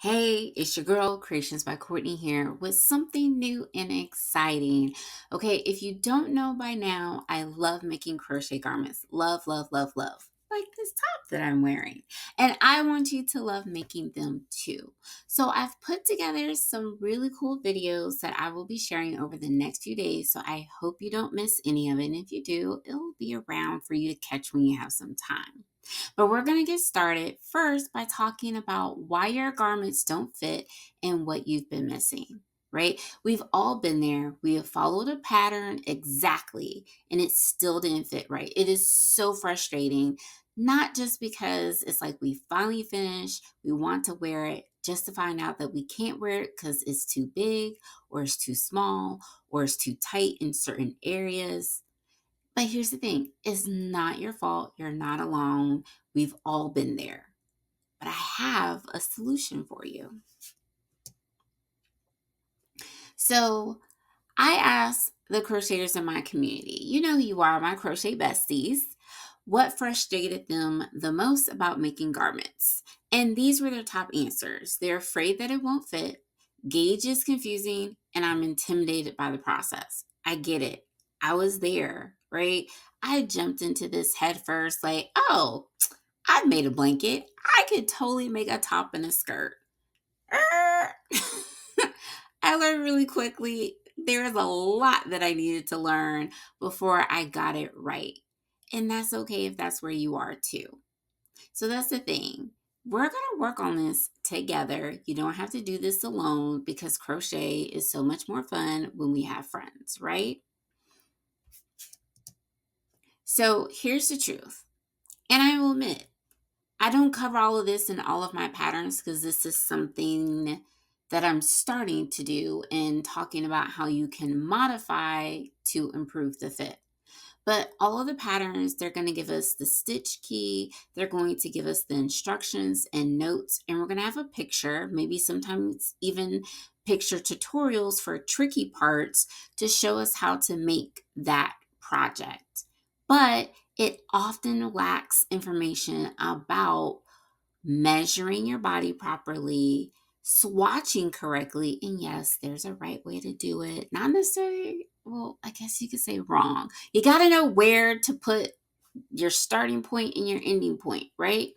Hey, it's your girl, Creations by Courtney here with something new and exciting. Okay, if you don't know by now, I love making crochet garments. Love, love, love, love. Like this top that I'm wearing. And I want you to love making them too. So I've put together some really cool videos that I will be sharing over the next few days. So I hope you don't miss any of it. And if you do, it'll be around for you to catch when you have some time. But we're going to get started first by talking about why your garments don't fit and what you've been missing, right? We've all been there. We have followed a pattern exactly, and it still didn't fit right. It is so frustrating, not just because it's like we finally finished, we want to wear it, just to find out that we can't wear it because it's too big or it's too small or it's too tight in certain areas. But here's the thing, it's not your fault. You're not alone. We've all been there. But I have a solution for you. So I asked the crocheters in my community, you know who you are, my crochet besties, what frustrated them the most about making garments. And these were their top answers. They're afraid that it won't fit, gauge is confusing, and I'm intimidated by the process. I get it. I was there, right? I jumped into this head first, like, oh, I've made a blanket. I could totally make a top and a skirt. Er. I learned really quickly there is a lot that I needed to learn before I got it right. And that's okay if that's where you are too. So that's the thing. We're going to work on this together. You don't have to do this alone because crochet is so much more fun when we have friends, right? So here's the truth. And I will admit, I don't cover all of this in all of my patterns because this is something that I'm starting to do and talking about how you can modify to improve the fit. But all of the patterns, they're going to give us the stitch key. They're going to give us the instructions and notes. And we're going to have a picture, maybe sometimes even picture tutorials for tricky parts to show us how to make that project. But it often lacks information about measuring your body properly, swatching correctly, and yes, there's a right way to do it. Not necessarily, well, I guess you could say wrong. You got to know where to put your starting point and your ending point, right?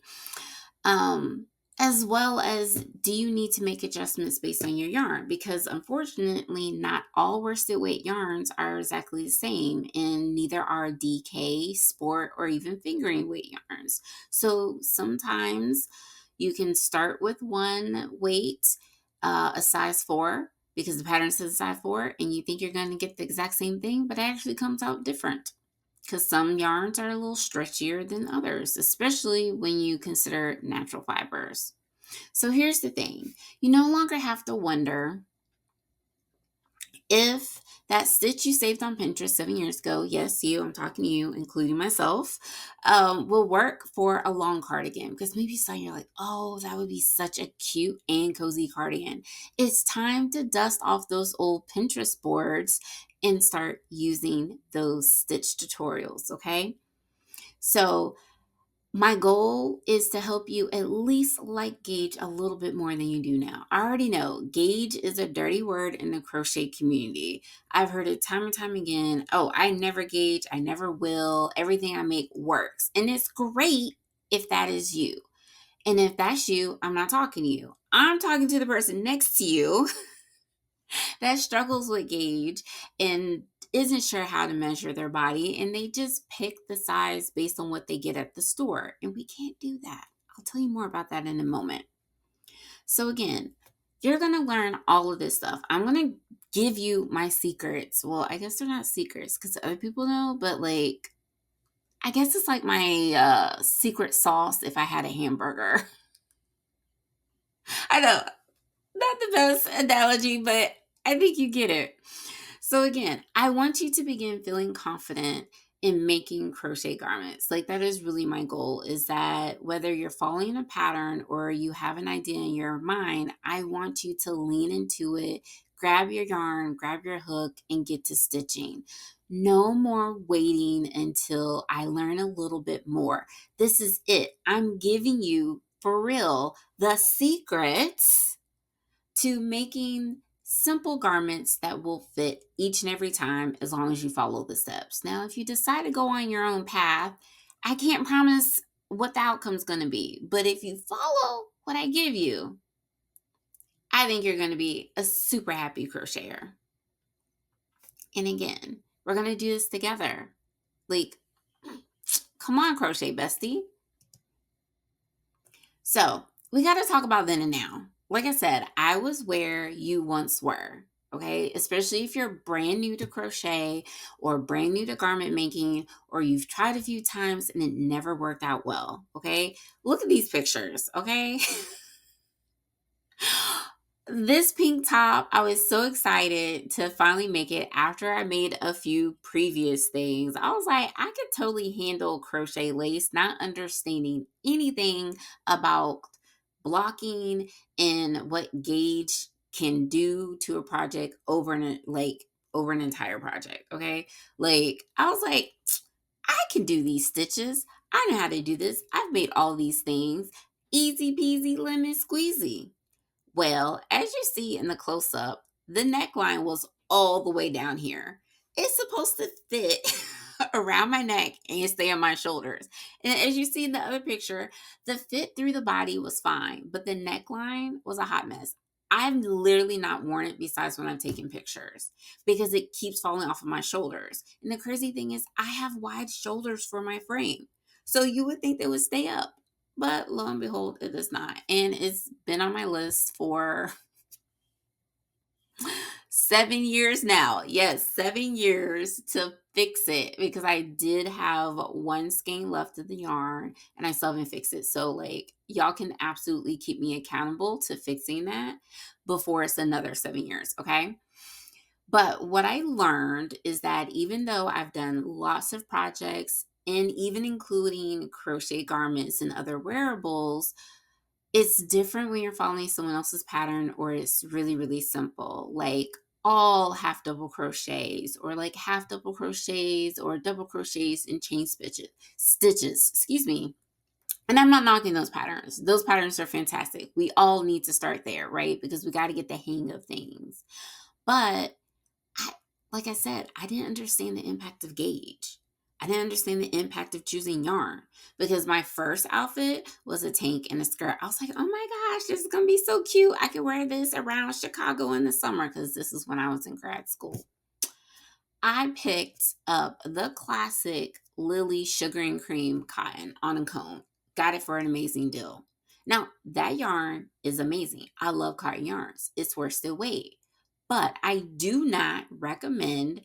Um, as well as, do you need to make adjustments based on your yarn? Because unfortunately, not all worsted weight yarns are exactly the same, and neither are DK, sport, or even fingering weight yarns. So sometimes you can start with one weight, a size 4, because the pattern says size 4, and you think you're going to get the exact same thing, but it actually comes out different because some yarns are a little stretchier than others, especially when you consider natural fibers. So here's the thing. You no longer have to wonder if that stitch you saved on Pinterest 7 years ago, yes, you, I'm talking to you, including myself, will work for a long cardigan. Because maybe you saw and you're like, oh, that would be such a cute and cozy cardigan. It's time to dust off those old Pinterest boards and start using those stitch tutorials, okay? So my goal is to help you at least like gauge a little bit more than you do now. I already know gauge is a dirty word in the crochet community. I've heard it time and time again. Oh, I never gauge. I never will. Everything I make works. And it's great if that is you. And if that's you, I'm not talking to you. I'm talking to the person next to you that struggles with gauge and isn't sure how to measure their body, and they just pick the size based on what they get at the store. And we can't do that. I'll tell you more about that in a moment. So again, you're going to learn all of this stuff. I'm going to give you my secrets. Well, I guess they're not secrets because other people know, but like, I guess it's like my secret sauce if I had a hamburger. I know, not the best analogy, but I think you get it. So again, I want you to begin feeling confident in making crochet garments. Like that is really my goal, is that whether you're following a pattern or you have an idea in your mind, I want you to lean into it, grab your yarn, grab your hook, and get to stitching. No more waiting until I learn a little bit more. This is it. I'm giving you, for real, the secrets to making simple garments that will fit each and every time as long as you follow the steps. Now, if you decide to go on your own path, I can't promise what the outcome's going to be, but if you follow what I give you, I think you're going to be a super happy crocheter. And again, we're going to do this together. Like, come on, crochet bestie. So, we got to talk about then and now. Like I said, I was where you once were. Okay, especially if you're brand new to crochet or brand new to garment making, or you've tried a few times and it never worked out well. Okay, look at these pictures. Okay. This pink top, I was so excited to finally make it after I made a few previous things. I was like, I could totally handle crochet lace, not understanding anything about blocking and what gauge can do to a project over an entire project. Okay. Like, I was like, I can do these stitches. I know how to do this. I've made all these things. Easy peasy lemon squeezy. Well, as you see in the close up, the neckline was all the way down here. It's supposed to fit around my neck and stay on my shoulders. And as you see in the other picture, the fit through the body was fine, but the neckline was a hot mess. I've literally not worn it besides when I've taken pictures because it keeps falling off of my shoulders. And the crazy thing is, I have wide shoulders for my frame. So you would think they would stay up. But lo and behold, it does not. And it's been on my list for 7 years now. Yes, 7 years to fix it because I did have one skein left of the yarn and I still haven't fixed it. So, like, y'all can absolutely keep me accountable to fixing that before it's another 7 years. Okay. But what I learned is that even though I've done lots of projects and even including crochet garments and other wearables, it's different when you're following someone else's pattern or it's really, really simple, like all half double crochets or like half double crochets or double crochets and chain stitches, excuse me. And I'm not knocking those patterns. Those patterns are fantastic. We all need to start there, right? Because we got to get the hang of things. But I, like I said, I didn't understand the impact of gauge. I didn't understand the impact of choosing yarn because my first outfit was a tank and a skirt. I was like, oh my gosh, this is going to be so cute. I could wear this around Chicago in the summer because this is when I was in grad school. I picked up the classic Lily Sugar and Cream cotton on a cone. Got it for an amazing deal. Now, that yarn is amazing. I love cotton yarns. It's worth the wait. But I do not recommend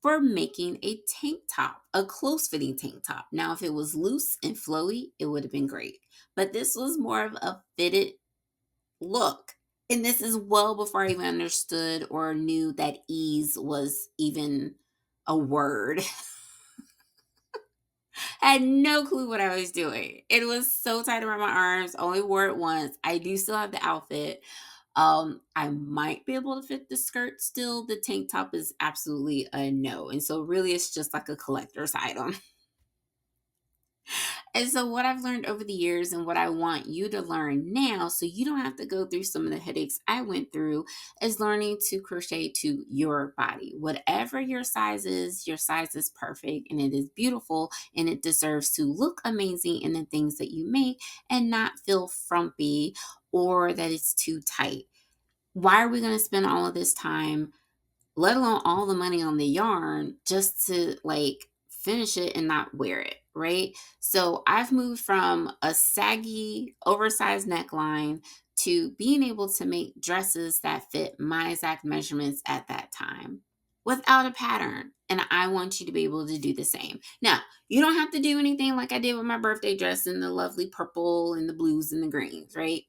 for making a tank top, a close fitting tank top. Now, if it was loose and flowy, it would have been great. But this was more of a fitted look. And this is well before I even understood or knew that ease was even a word. I had no clue what I was doing. It was so tight around my arms. Only wore it once. I do still have the outfit. I might be able to fit the skirt still. The tank top is absolutely a no. And so really it's just like a collector's item. And so what I've learned over the years and what I want you to learn now so you don't have to go through some of the headaches I went through is learning to crochet to your body. Whatever your size is perfect and it is beautiful and it deserves to look amazing in the things that you make and not feel frumpy or that it's too tight. Why are we going to spend all of this time, let alone all the money on the yarn, just to like finish it and not wear it, right? So I've moved from a saggy, oversized neckline to being able to make dresses that fit my exact measurements at that time without a pattern. And I want you to be able to do the same. Now, you don't have to do anything like I did with my birthday dress in the lovely purple and the blues and the greens, right?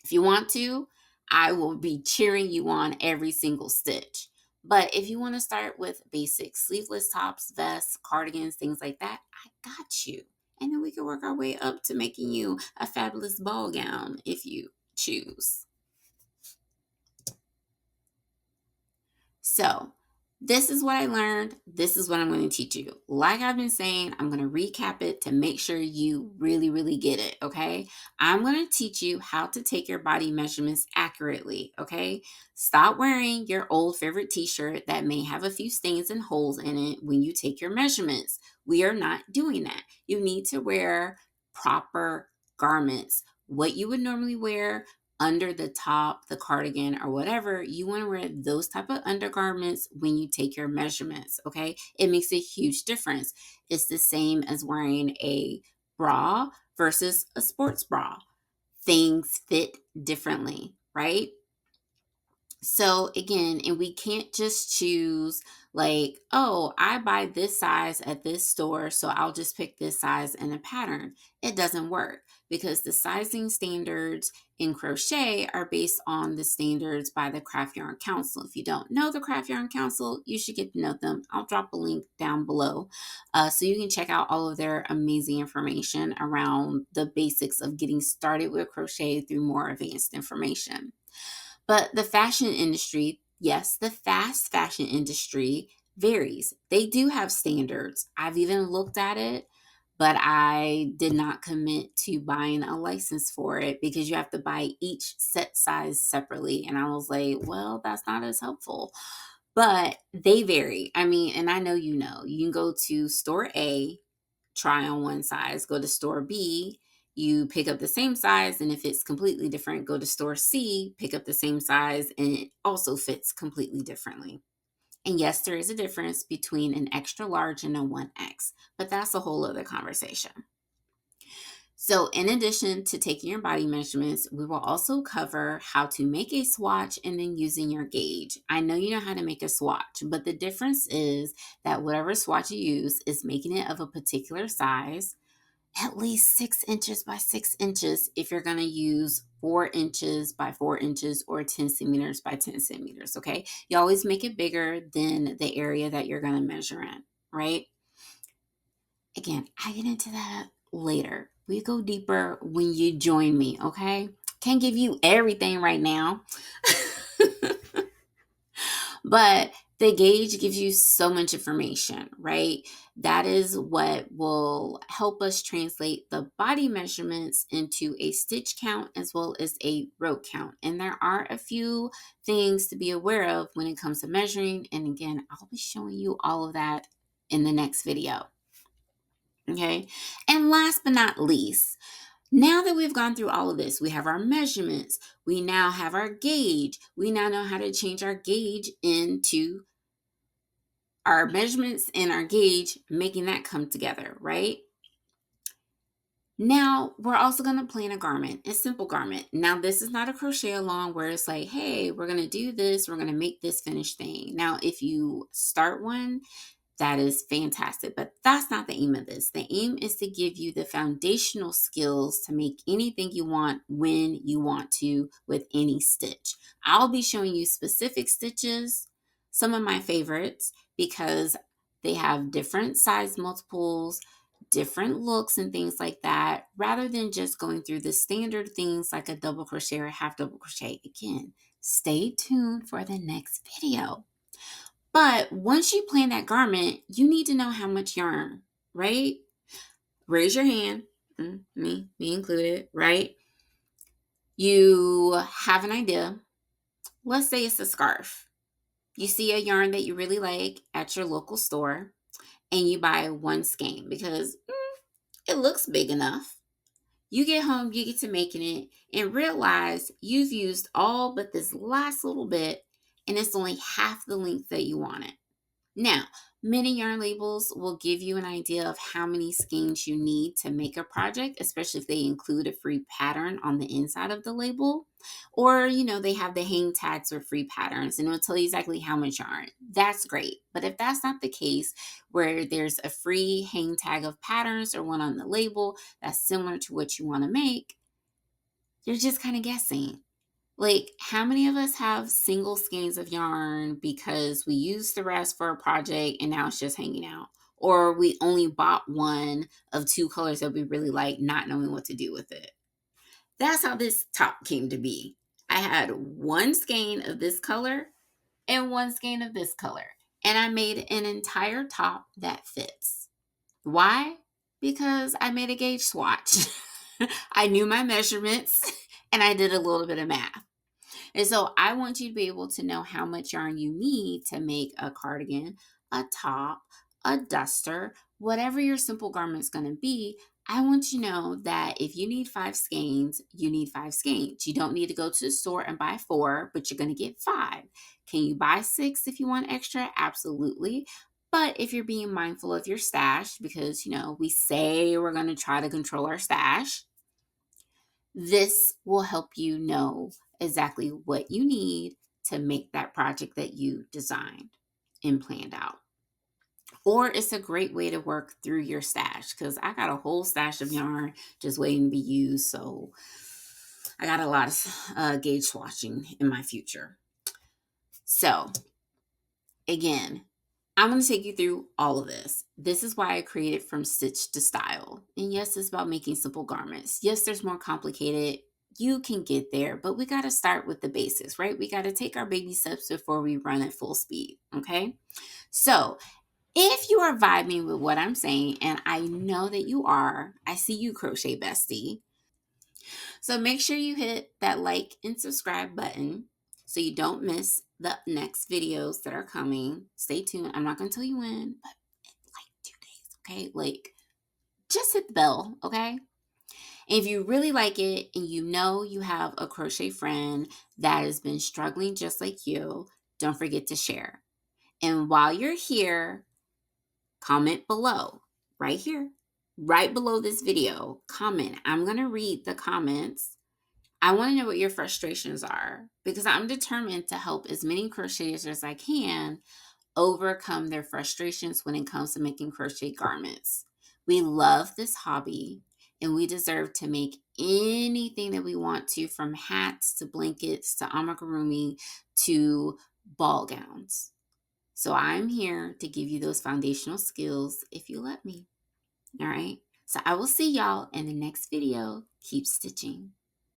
If you want to, I will be cheering you on every single stitch. But if you want to start with basic sleeveless tops, vests, cardigans, things like that, I got you. And then we can work our way up to making you a fabulous ball gown if you choose. So This is what I learned. This is what I'm going to teach you. Like I've been saying, I'm going to recap it to make sure you really, really get it. Okay. I'm going to teach you how to take your body measurements accurately. Okay. Stop wearing your old favorite t shirt that may have a few stains and holes in it when you take your measurements. We are not doing that. You need to wear proper garments. What you would normally wear under the top, the cardigan, or whatever, you want to wear those type of undergarments when you take your measurements. Okay, it makes a huge difference. It's the same as wearing a bra versus a sports bra. Things fit differently, right? So again, and we can't just choose like, oh, I buy this size at this store, so I'll just pick this size and a pattern. It doesn't work because the sizing standards in crochet are based on the standards by the Craft Yarn Council. If you don't know the Craft Yarn Council, you should get to know them. I'll drop a link down below so you can check out all of their amazing information around the basics of getting started with crochet through more advanced information. But the fashion industry, yes, the fast fashion industry varies. They do have standards. I've even looked at it, but I did not commit to buying a license for it because you have to buy each set size separately. And I was like, well, that's not as helpful. But they vary. I mean, and I know you can go to store A, try on one size, go to store B, you pick up the same size, and if it's completely different, go to store C, pick up the same size, and it also fits completely differently. And yes, there is a difference between an extra large and a 1X, but that's a whole other conversation. So, in addition to taking your body measurements, we will also cover how to make a swatch and then using your gauge. I know you know how to make a swatch, but the difference is that whatever swatch you use is making it of a particular size, at least 6 inches by 6 inches if you're going to use 4 inches by 4 inches or 10 centimeters by 10 centimeters. Okay. You always make it bigger than the area that you're going to measure in, right? Again, I get into that later. We go deeper when you join me. Okay. Can't give you everything right now. But the gauge gives you so much information, right? That is what will help us translate the body measurements into a stitch count as well as a row count. And there are a few things to be aware of when it comes to measuring. And again, I'll be showing you all of that in the next video. Okay. And last but not least, now that we've gone through all of this, we have our measurements. We now have our gauge. We now know how to change our gauge into our measurements and our gauge, making that come together, right? Now, we're also going to plan a garment, a simple garment. Now, this is not a crochet along where it's like, hey, we're going to do this. We're going to make this finished thing. Now, if you start one, that is fantastic, but that's not the aim of this. The aim is to give you the foundational skills to make anything you want when you want to with any stitch. I'll be showing you specific stitches, some of my favorites, because they have different size multiples, different looks and things like that, rather than just going through the standard things like a double crochet or half double crochet. Again, stay tuned for the next video. But once you plan that garment, you need to know how much yarn, right? Raise your hand, me included, right? You have an idea. Let's say it's a scarf. You see a yarn that you really like at your local store and you buy one skein because it looks big enough. You get home, you get to making it and realize you've used all but this last little bit and it's only half the length that you wanted. Now, many yarn labels will give you an idea of how many skeins you need to make a project, especially if they include a free pattern on the inside of the label. Or, they have the hang tags with free patterns and it'll tell you exactly how much yarn. That's great. But if that's not the case, where there's a free hang tag of patterns or one on the label that's similar to what you want to make, you're just kind of guessing. Like, how many of us have single skeins of yarn because we used the rest for a project and now it's just hanging out? Or we only bought one of two colors that we really like, not knowing what to do with it. That's how this top came to be. I had one skein of this color and one skein of this color. and I made an entire top that fits. Why? Because I made a gauge swatch. I knew my measurements and I did a little bit of math. And so I want you to be able to know how much yarn you need to make a cardigan, a top, a duster, whatever your simple garment is going to be. I want you to know that if you need 5 skeins, you need 5 skeins. You don't need to go to the store and buy 4, but you're going to get 5. Can you buy 6 if you want extra? Absolutely. But if you're being mindful of your stash, because, we say we're going to try to control our stash, this will help you know exactly what you need to make that project that you designed and planned out. Or it's a great way to work through your stash, because I got a whole stash of yarn just waiting to be used. So I got a lot of gauge swatching in my future. So again, I'm going to take you through all of this. This is why I created From Stitch to Style. And yes, it's about making simple garments. Yes, there's more complicated. You can get there, but we got to start with the basics, right? We got to take our baby steps before we run at full speed, okay? So if you are vibing with what I'm saying, and I know that you are, I see you, Crochet Bestie. So make sure you hit that like and subscribe button so you don't miss the next videos that are coming. Stay tuned. I'm not going to tell you when, but in like 2 days, okay? Like, just hit the bell, okay? And if you really like it and you know you have a crochet friend that has been struggling just like you, don't forget to share. And while you're here, comment below, right here, right below this video. Comment. I'm going to read the comments. I want to know what your frustrations are, because I'm determined to help as many crocheters as I can overcome their frustrations when it comes to making crochet garments. We love this hobby and we deserve to make anything that we want to, from hats to blankets to amigurumi to ball gowns. So I'm here to give you those foundational skills if you let me. All right. So I will see y'all in the next video. Keep stitching.